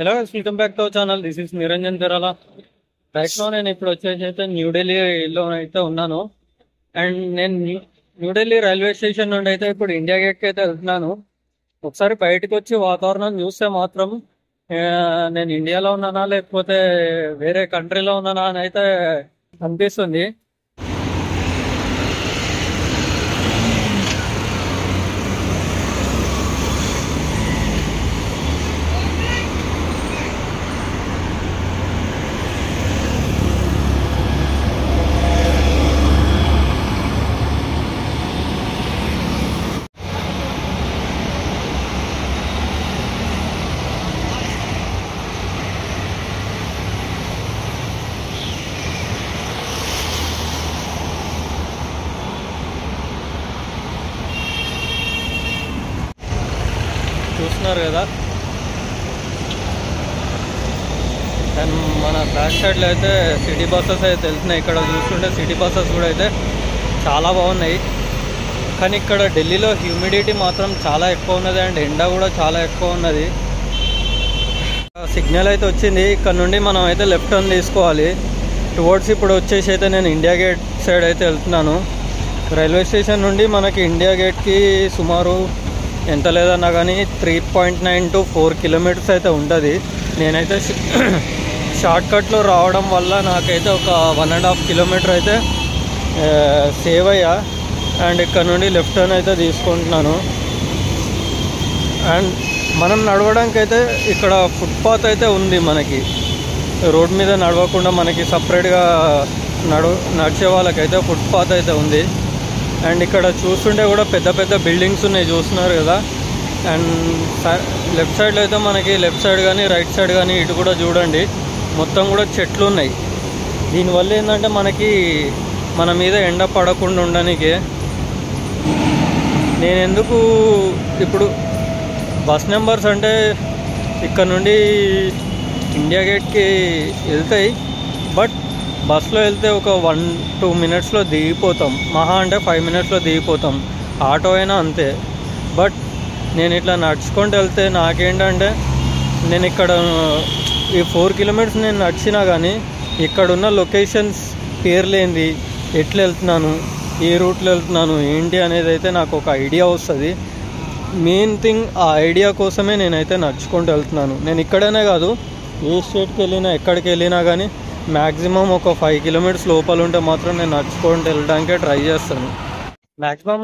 Hello welcome back to our channel. This is Niranjan తెరాల. Right లో నేను ఇప్పుడు వచ్చేసి అయితే న్యూఢిల్లీలో అయితే ఉన్నాను. అండ్ నేను న్యూఢిల్లీ రైల్వే స్టేషన్ నుండి అయితే ఇప్పుడు ఇండియా గేట్కి అయితే వెళ్తున్నాను. ఒకసారి బయటకు వచ్చి వాతావరణం చూస్తే మాత్రం ఆ, నేను ఇండియాలో ఉన్నానా లేకపోతే వేరే కంట్రీలో ఉన్నానా అని అయితే అనిపిస్తుంది. చూస్తున్నారు కదా, అండ్ మన బ్యాక్ సైడ్లో అయితే సిటీ బస్సెస్ అయితే వెళ్తున్నాయి. ఇక్కడ చూస్తుంటే సిటీ బస్సెస్ కూడా అయితే చాలా బాగున్నాయి. కానీ ఇక్కడ ఢిల్లీలో హ్యూమిడిటీ మాత్రం చాలా ఎక్కువ ఉన్నది అండ్ ఎండ కూడా చాలా ఎక్కువ ఉన్నది. సిగ్నల్ అయితే వచ్చింది, ఇక్కడ నుండి మనం అయితే లెఫ్ట్ టర్న్ తీసుకోవాలి టువర్డ్స్. ఇప్పుడు వచ్చేసి అయితే నేను ఇండియా గేట్ సైడ్ అయితే వెళ్తున్నాను. రైల్వే స్టేషన్ నుండి మనకి ఇండియా గేట్కి సుమారు ఎంత లేదన్నా కానీ 3.9 to 4 కిలోమీటర్స్ అయితే ఉంటుంది. నేనైతే షార్ట్కట్లో రావడం వల్ల నాకైతే ఒక 1.5 కిలోమీటర్ అయితే సేవ్ అయ్యా. అండ్ ఇక్కడ నుండి లెఫ్ట్ టర్న్ అయితే తీసుకుంటున్నాను. అండ్ మనం నడవడానికి అయితే ఇక్కడ ఫుట్పాత్ అయితే ఉంది. మనకి రోడ్ మీద నడవకుండా మనకి సపరేట్గా నడిచే వాళ్ళకైతే ఫుట్పాత్ అయితే ఉంది. అండ్ ఇక్కడ చూస్తుంటే కూడా పెద్ద పెద్ద బిల్డింగ్స్ ఉన్నాయి, చూస్తున్నారు కదా. అండ్ లెఫ్ట్ సైడ్లో అయితే మనకి లెఫ్ట్ సైడ్ కానీ రైట్ సైడ్ కానీ ఇటు కూడా చూడండి, మొత్తం కూడా చెట్లు ఉన్నాయి. దీనివల్ల ఏంటంటే మనకి మన మీద ఎండ పడకుండా ఉండడానికి నేను ఎందుకు ఇప్పుడు బస్ నెంబర్స్ అంటే ఇక్కడ నుండి ఇండియా గేట్కి వెళ్తాయి, బట్ బస్లో వెళ్తే ఒక 1-2 మినిట్స్లో దిగిపోతాం, మహా అంటే 5 మినిట్స్లో దిగిపోతాం. ఆటో అయినా అంతే. బట్ నేను ఇట్లా నడుచుకుంటూ వెళ్తే నాకేంటంటే నేను ఇక్కడ ఈ 4 కిలోమీటర్స్ నేను నడిచినా కానీ ఇక్కడున్న లొకేషన్స్ పేర్లేంది, ఎట్లా వెళ్తున్నాను, ఏ రూట్లో వెళ్తున్నాను ఏంటి అనేది అయితే నాకు ఒక ఐడియా వస్తుంది. మెయిన్ థింగ్ ఆ ఐడియా కోసమే నేనైతే నడుచుకుంటూ వెళ్తున్నాను. నేను ఇక్కడనే కాదు, ఏ స్టేట్కి వెళ్ళినా ఎక్కడికి వెళ్ళినా కానీ మ్యాక్సిమం ఒక 5 కిలోమీటర్స్ లోపల ఉంటే మాత్రం నేను నడుచుకుంటూ వెళ్ళడానికే ట్రై చేస్తాను. మ్యాక్సిమం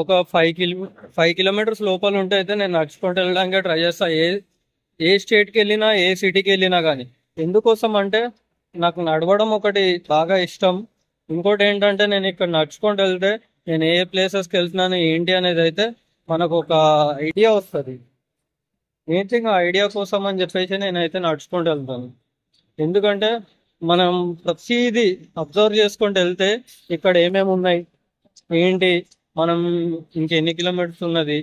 ఒక 5 కిలోమీటర్స్ లోపల ఉంటే అయితే నేను నడుచుకుంటూ వెళ్ళడానికే ట్రై చేస్తాను. ఏ స్టేట్కి వెళ్ళినా ఏ సిటీకి వెళ్ళినా కానీ. ఎందుకోసం అంటే నాకు నడవడం ఒకటి బాగా ఇష్టం. ఇంకోటి ఏంటంటే నేను ఇక్కడ నడుచుకుంటూ వెళ్తే నేను ఏ ప్లేసెస్కి వెళ్తున్నాను ఏంటి అనేది అయితే మనకు ఒక ఐడియా వస్తుంది. మెయిన్ థింగ్ ఆ ఐడియా కోసం అని చెప్పేసి నేనైతే నడుచుకుంటూ వెళ్తాను. ఎందుకంటే మనం ప్రతిదీ అబ్జర్వ్ చేసుకుంటూ వెళ్తే ఇక్కడ ఏమేమి ఉన్నాయి ఏంటి, మనం ఇంకెన్ని కిలోమీటర్స్ ఉన్నది,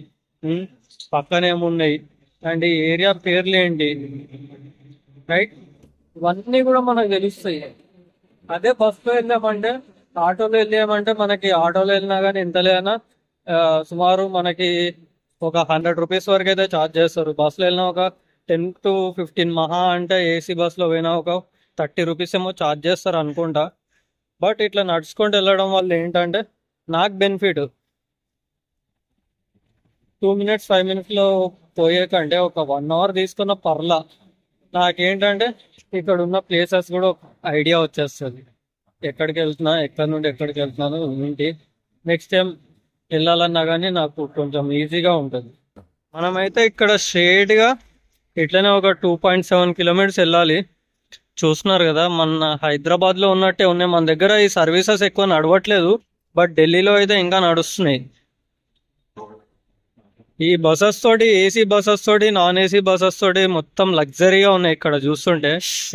పక్కన ఏమున్నాయి, అండ్ ఈ ఏరియా పేర్లు ఏంటి, రైట్, ఇవన్నీ కూడా మనకు తెలుస్తాయి. అదే బస్సులో వెళ్ళామంటే ఆటోలో వెళ్ళామంటే మనకి ఆటోలో వెళ్ళినా కానీ ఎంత లేదన్నా సుమారు మనకి ఒక 100 రూపీస్ వరకు అయితే ఛార్జ్ చేస్తారు. బస్సులో వెళ్ళినా ఒక 10 to 15, మహా అంటే ఏసీ బస్సులో పోయినా ఒక 30 రూపీస్ ఏమో ఛార్జ్ చేస్తారు అనుకుంటా. బట్ ఇట్లా నడుచుకుంటూ వెళ్ళడం వల్ల ఏంటంటే నాకు బెనిఫిట్ 2 మినిట్స్ 5 మినిట్స్లో పోయే కంటే ఒక 1 అవర్ తీసుకున్న పర్లా. నాకేంటంటే ఇక్కడ ఉన్న ప్లేసెస్ కూడా ఒక ఐడియా వచ్చేస్తుంది, ఎక్కడికి వెళ్తున్నా, ఎక్కడి నుండి ఎక్కడికి వెళ్తున్నాను ఏంటి, నెక్స్ట్ టైం వెళ్ళాలన్నా కానీ నాకు కొంచెం ఈజీగా ఉంటుంది. మనమైతే ఇక్కడ స్ట్రేట్గా ఇట్లనే ఒక 2.7 కిలోమీటర్స్ వెళ్ళాలి. చూస్తున్నారు కదా, మన హైదరాబాద్లో ఉన్నట్టే ఉన్నాయి. మన దగ్గర ఈ సర్వీసెస్ ఎక్కువ నడవట్లేదు, బట్ ఢిల్లీలో అయితే ఇంకా నడుస్తున్నాయి. ఈ బసెస్ తోటి, ఏసీ బసెస్ తోటి, నాన్ ఏసీ బసెస్ తోటి మొత్తం లగ్జరీగా ఉన్నాయి. ఇక్కడ చూస్తుంటే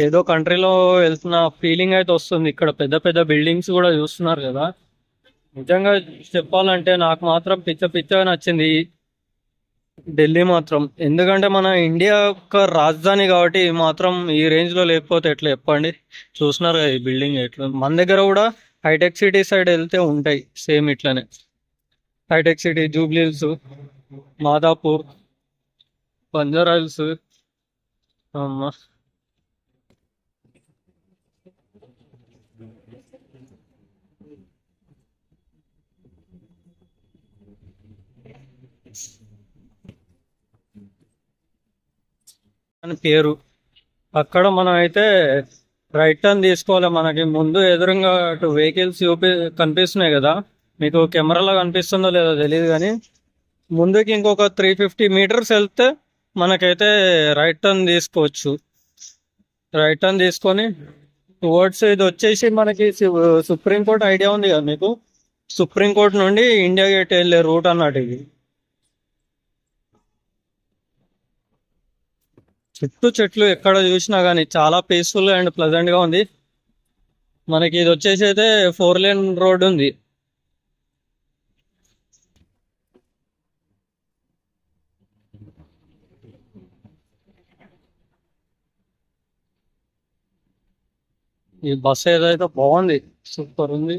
ఏదో కంట్రీలో వెళ్తున్న ఫీలింగ్ అయితే వస్తుంది. ఇక్కడ పెద్ద పెద్ద బిల్డింగ్స్ కూడా చూస్తున్నారు కదా. నిజంగా చెప్పాలంటే నాకు మాత్రం పిచ్చగా నచ్చింది ఢిల్లీ మాత్రం. ఎందుకంటే మన ఇండియా యొక్క రాజధాని కాబట్టి మాత్రం ఈ రేంజ్లో లేకపోతే ఎట్లా చెప్పండి. చూస్తున్నారు కదా ఈ బిల్డింగ్ ఎట్లా. మన దగ్గర కూడా హైటెక్ సిటీ సైడ్ వెళ్తే ఉంటాయి సేమ్ ఇట్లనే. హైటెక్ సిటీ, జూబ్లీ హిల్స్, మాదాపూర్, బంజారా హిల్స్. అమ్మా, అని పేరు. అక్కడ మనం అయితే రైట్ టర్న్ తీసుకోవాలి. మనకి ముందు ఎదురుగా అటు వెహికల్స్ కనిపిస్తున్నాయి కదా, మీకు కెమెరాలో కనిపిస్తుందో లేదో తెలియదు కానీ ముందుకి ఇంకొక 350 మీటర్స్ వెళ్తే మనకైతే రైట్ టర్న్ తీసుకోవచ్చు. రైట్ టర్న్ తీసుకొని టువర్డ్స్ ఇది వచ్చేసి మనకి సుప్రీంకోర్టు ఐడియా ఉంది కదా మీకు, సుప్రీంకోర్టు నుండి ఇండియా గేట్ వెళ్ళే రూట్ అన్నట్టు ఇది. చుట్టూ చెట్లు ఎక్కడ చూసినా కానీ చాలా పీస్ఫుల్ అండ్ ప్లెజెంట్ గా ఉంది. మనకి ఇది వచ్చేసి అయితే 4 లేన్ రోడ్ ఉంది. ఈ బస్ ఏదైతే బాగుంది, సూపర్ ఉంది.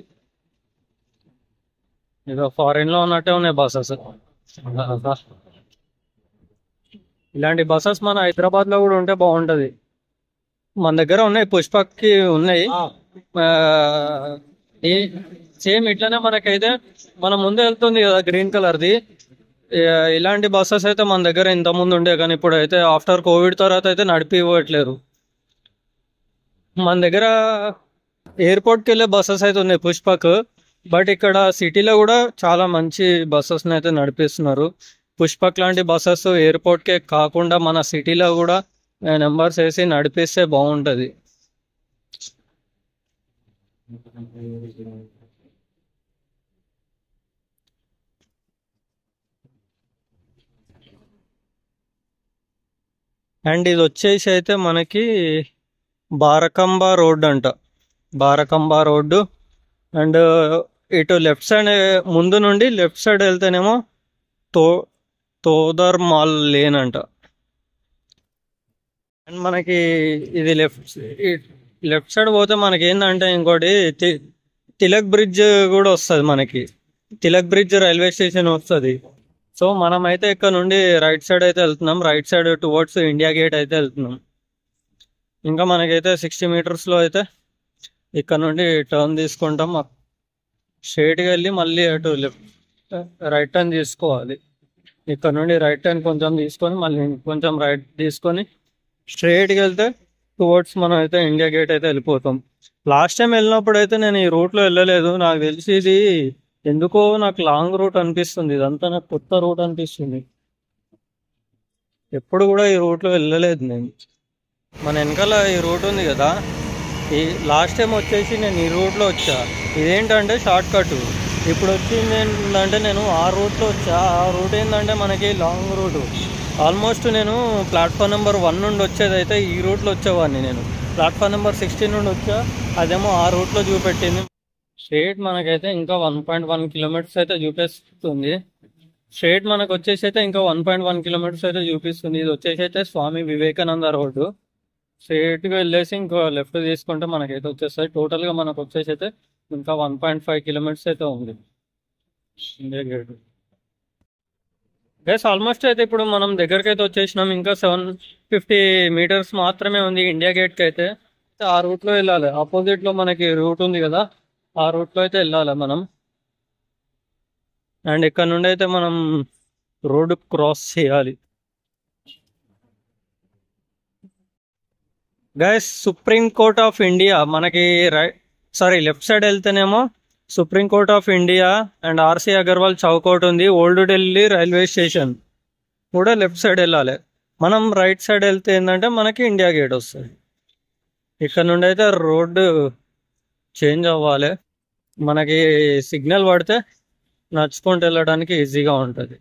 ఏదో ఫారిన్ లో ఉన్నట్టే ఉన్నాయి బస్సెస్. ఇలాంటి బస్సెస్ మన హైదరాబాద్ లో కూడా ఉంటే బాగుంటది. మన దగ్గర ఉన్నాయి, పుష్పక్కి ఉన్నాయి. సేమ్ ఇట్లనే మనకైతే మన ముందు వెళ్తుంది కదా గ్రీన్ కలర్ది. ఇలాంటి బస్సెస్ అయితే మన దగ్గర ఇంత ముందు ఉండే, కానీ ఇప్పుడు అయితే ఆఫ్టర్ కోవిడ్ తర్వాత అయితే నడిపివ్వట్లేరు. మన దగ్గర ఎయిర్పోర్ట్కి వెళ్ళే బస్సెస్ అయితే ఉన్నాయి పుష్పక్, బట్ ఇక్కడ సిటీలో కూడా చాలా మంచి బస్సెస్ని అయితే నడిపిస్తున్నారు. పుష్పక్ లాంటి బస్సెస్ ఎయిర్పోర్ట్కే కాకుండా మన సిటీలో కూడా నెంబర్స్ వేసి నడిపిస్తే బాగుంటుంది. అండ్ ఇది వచ్చేసి అయితే మనకి బారకంబా రోడ్ అంట, బారకంబా రోడ్డు. అండ్ ఇటు లెఫ్ట్ సైడ్ ముందు నుండి లెఫ్ట్ సైడ్ వెళ్తేనేమో తో తోదర్ మాల్ లేన్ అంట. అండ్ మనకి ఇది లెఫ్ట్ సైడ్ పోతే మనకి ఏంటంటే ఇంకోటి తిలక్ బ్రిడ్జ్ కూడా వస్తుంది. మనకి తిలక్ బ్రిడ్జ్ రైల్వే స్టేషన్ వస్తుంది. సో మనం అయితే ఇక్కడ నుండి రైట్ సైడ్ అయితే వెళ్తున్నాం, right side towards India gate అయితే వెళ్తున్నాం. ఇంకా మనకైతే 60 మీటర్స్లో అయితే ఇక్కడ నుండి టర్న్ తీసుకుంటాం. స్ట్రైట్గా వెళ్ళి మళ్ళీ అటు రైట్ టర్న్ తీసుకోవాలి. ఇక్కడ నుండి రైట్ టర్న్ కొంచెం తీసుకొని మళ్ళీ కొంచెం రైట్ తీసుకొని స్ట్రైట్గా వెళ్తే టువర్డ్స్ మనం అయితే ఇండియా గేట్ అయితే వెళ్ళిపోతాం. లాస్ట్ టైం వెళ్ళినప్పుడు అయితే నేను ఈ రూట్లో వెళ్ళలేదు. నాకు తెలిసి ఇది ఎందుకో నాకు లాంగ్ రూట్ అనిపిస్తుంది, ఇదంతా నాకు కొత్త రూట్ అనిపిస్తుంది. ఎప్పుడు కూడా ఈ రూట్లో వెళ్ళలేదు నేను. మన వెనకాల ఈ రూట్ ఉంది కదా, ఈ లాస్ట్ టైం వచ్చేసి నేను ఈ రూట్లో వచ్చా. ఇదేంటంటే షార్ట్ కట్. ఇప్పుడు వచ్చింది ఏంటంటే నేను ఆ రూట్లో వచ్చా. ఆ రూట్ ఏంటంటే మనకి లాంగ్ రూటు. ఆల్మోస్ట్ నేను ప్లాట్ఫామ్ నెంబర్ 1 నుండి వచ్చేదైతే ఈ రూట్లో వచ్చేవాడిని. నేను ప్లాట్ఫామ్ నెంబర్ 16 నుండి వచ్చా, అదేమో ఆ రూట్లో చూపెట్టింది. స్ట్రేట్ మనకైతే ఇంకా 1.1 కిలోమీటర్స్ అయితే చూపిస్తుంది. స్ట్రేట్ మనకు వచ్చేసి అయితే ఇంకా 1.1 కిలోమీటర్స్ అయితే చూపిస్తుంది. ఇది వచ్చేసి అయితే స్వామి వివేకానంద రోడ్డు. స్ట్రేట్గా వెళ్ళేసి ఇంకో లెఫ్ట్ తీసుకుంటే మనకైతే వచ్చేస్తుంది. టోటల్గా మనకు వచ్చేసి అయితే ఇంకా 1.5 కిలోమీటర్స్ అయితే ఉంది ఇండియా గేట్. గైస్ ఆల్మోస్ట్ అయితే ఇప్పుడు మనం దగ్గరికి అయితే వచ్చేసినాం. ఇంకా 750 మీటర్స్ మాత్రమే ఉంది ఇండియా గేట్కి అయితే. ఆ రూట్లో వెళ్ళాలి. ఆపోజిట్లో మనకి రూట్ ఉంది కదా, ఆ రూట్లో అయితే వెళ్ళాలి మనం. అండ్ ఇక్కడ నుండి అయితే మనం రోడ్డు క్రాస్ చేయాలి. Guys supreme court of India మనకి లెఫ్ట్ సైడ్ వెళ్తేనేమో supreme court of India and R C Agarwal చౌకోట్ ఉంది. ఓల్డ్ ఢిల్లీ రైల్వే స్టేషన్ కూడా లెఫ్ట్ సైడ్ వెళ్ళాలి. మనం రైట్ సైడ్ వెళ్తే ఏంటంటే మనకి ఇండియా గేట్ వస్తుంది. ఇక్కడ నుండి అయితే రోడ్డు చేంజ్ అవ్వాలి. మనకి సిగ్నల్ పడితే నడుచుకుంటూ వెళ్ళడానికి ఈజీగా ఉంటుంది.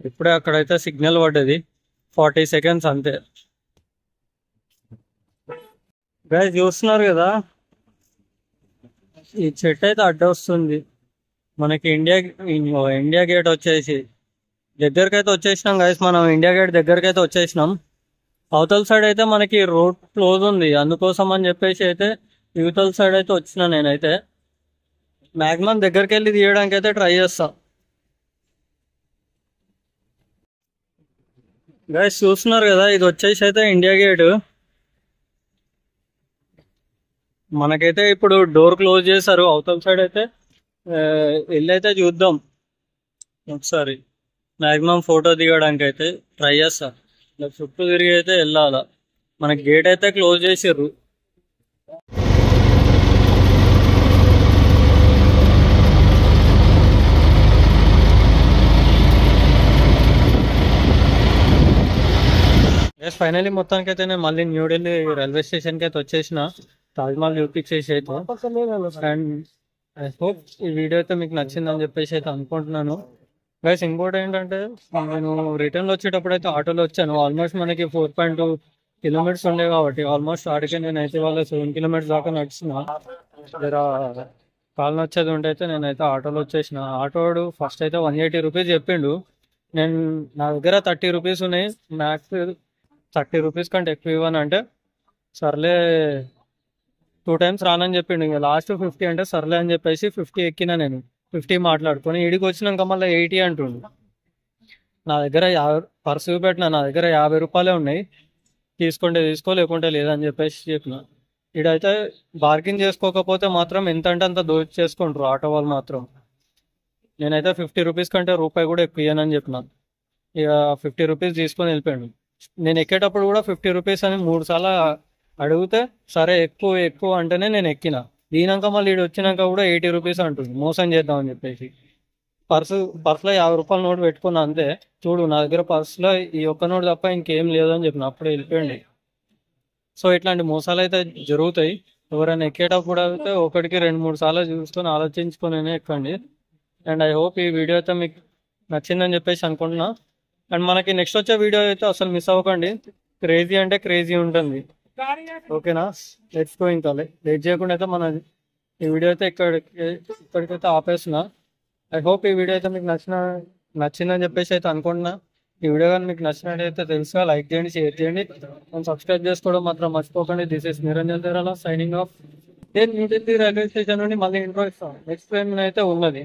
ఇప్పుడే అక్కడైతే సిగ్నల్ పడ్డది, 40 సెకండ్స్ అంతే. గైస్ చూస్తున్నారు కదా, ఈ చెట్టు అయితే అడ్డు వస్తుంది. మనకి ఇండియా గేట్ వచ్చేసి దగ్గరికి అయితే వచ్చేసినాం గైస్. మనం ఇండియా గేట్ దగ్గరికి అయితే వచ్చేసినాం. అవతల సైడ్ అయితే మనకి రోడ్ క్లోజ్ ఉంది, అందుకోసం అని చెప్పేసి అయితే యువతల సైడ్ అయితే వచ్చిన నేనైతే మ్యాక్సిమం దగ్గరికి వెళ్ళి తీయడానికి అయితే ట్రై చేస్తా. గైస్ చూస్తున్నారు కదా, ఇది వచ్చేసి అయితే ఇండియా గేట్. మనకైతే ఇప్పుడు డోర్ క్లోజ్ చేశారు. అవతల సైడ్ అయితే వెళ్ళైతే చూద్దాం ఒకసారి. మాక్సిమం ఫోటో దిగడానికి అయితే ట్రై చేస్తా. ఇలా చుట్టూ తిరిగి అయితే వెళ్ళాల. మనకి గేట్ అయితే క్లోజ్ చేసిర్రు. ఫైనలీ మొత్తానికి అయితే నేను మళ్ళీ న్యూఢిల్లీ రైల్వే స్టేషన్కి అయితే వచ్చేసిన. తాజ్మహల్ చూపించేసి అయితే. అండ్ ఐ హోప్ ఈ వీడియో అయితే మీకు నచ్చిందని చెప్పేసి అయితే అనుకుంటున్నాను. గైస్ ఇంకోటి ఏంటంటే, నేను రిటర్న్లో వచ్చేటప్పుడు అయితే ఆటోలో వచ్చాను. ఆల్మోస్ట్ మనకి 4.2 కిలోమీటర్స్ ఉండే కాబట్టి ఆల్మోస్ట్ ఆడికి నేనైతే వాళ్ళ 7 కిలోమీటర్స్ దాకా నడిచిన. జర కాలు నచ్చేది ఉంటే అయితే నేనైతే ఆటోలో వచ్చేసిన. ఆటోడు ఫస్ట్ అయితే 180 రూపీస్ చెప్పిండు. నా దగ్గర 30 రూపీస్ ఉన్నాయి. మ్యాక్స్ 30 రూపీస్ కంటే ఎక్కువ ఇవ్వను అంటే, సర్లే 2 టైమ్స్ రానని చెప్పిండు. ఇంకా లాస్ట్ 50 అంటే సర్లే అని చెప్పేసి 50 ఎక్కిన. నేను 50 మాట్లాడుకొని ఇడికి వచ్చినాక మళ్ళీ 80 అంటుండు. నా దగ్గర పర్సు చూపెట్టిన, నా దగ్గర 50 రూపాయలే ఉన్నాయి, తీసుకుంటే తీసుకో లేకుంటే లేదని చెప్పేసి చెప్పిన. ఇడైతే బార్గెన్ చేసుకోకపోతే మాత్రం ఎంత అంటే అంత చేసుకుంటారు ఆటో వాళ్ళు మాత్రం. నేనైతే 50 రూపీస్ కంటే రూపాయి కూడా ఎక్కువ ఇయ్యనని చెప్పిన. ఇక 50 రూపీస్ తీసుకొని వెళ్ళిపోయాడు. నేను ఎక్కేటప్పుడు కూడా 50 రూపీస్ అని 3 సార్లు అడిగితే సరే ఎక్కువ ఎక్కువ అంటేనే నేను ఎక్కిన. దీనాక మళ్ళీ ఇటు వచ్చినాక కూడా 80 రూపీస్ అంటుంది, మోసం చేద్దామని చెప్పేసి. పర్సులో 50 రూపాయల నోటు పెట్టుకున్నా అంతే. చూడు నా దగ్గర పర్సులో ఈ ఒక్క నోటు తప్ప ఇంకేం లేదని చెప్పిన. అప్పుడే వెళ్ళిపోయింది. సో ఇట్లాంటి మోసాలు అయితే జరుగుతాయి. ఎవరైనా ఎక్కేటప్పుడు అయితే ఒకటికి 2-3 సార్లు చూసుకొని ఆలోచించుకొని ఎక్కండి. అండ్ ఐ హోప్ ఈ వీడియో అయితే మీకు నచ్చిందని చెప్పేసి అనుకుంటున్నా. అండ్ మనకి నెక్స్ట్ వచ్చే వీడియో అయితే అసలు మిస్ అవ్వకండి. క్రేజీ అంటే క్రేజీ ఉంటుంది. ఓకేనా, లెట్స్ గో. ఇంకా లేట్ చేయకుండా అయితే మన ఈ వీడియో అయితే ఇక్కడికైతే ఆపేస్తున్నా. ఐ హోప్ ఈ వీడియో అయితే మీకు నచ్చిందని చెప్పేసి అయితే అనుకుంటున్నా. ఈ వీడియో కానీ మీకు నచ్చినట్టయితే తెలుసుగా లైక్ చేయండి, షేర్ చేయండి, అండ్ సబ్స్క్రైబ్ చేసుకోవడం మాత్రం మర్చిపోకండి. దిస్ ఇస్ నిరంజన్ దేరాల సైనింగ్ ఆఫ్. నేను న్యూఢిల్లీ రైల్వే స్టేషన్ నుండి మళ్ళీ ఇంట్రో ఇస్తాను. నెక్స్ట్ ట్రైన్ అయితే ఉన్నది.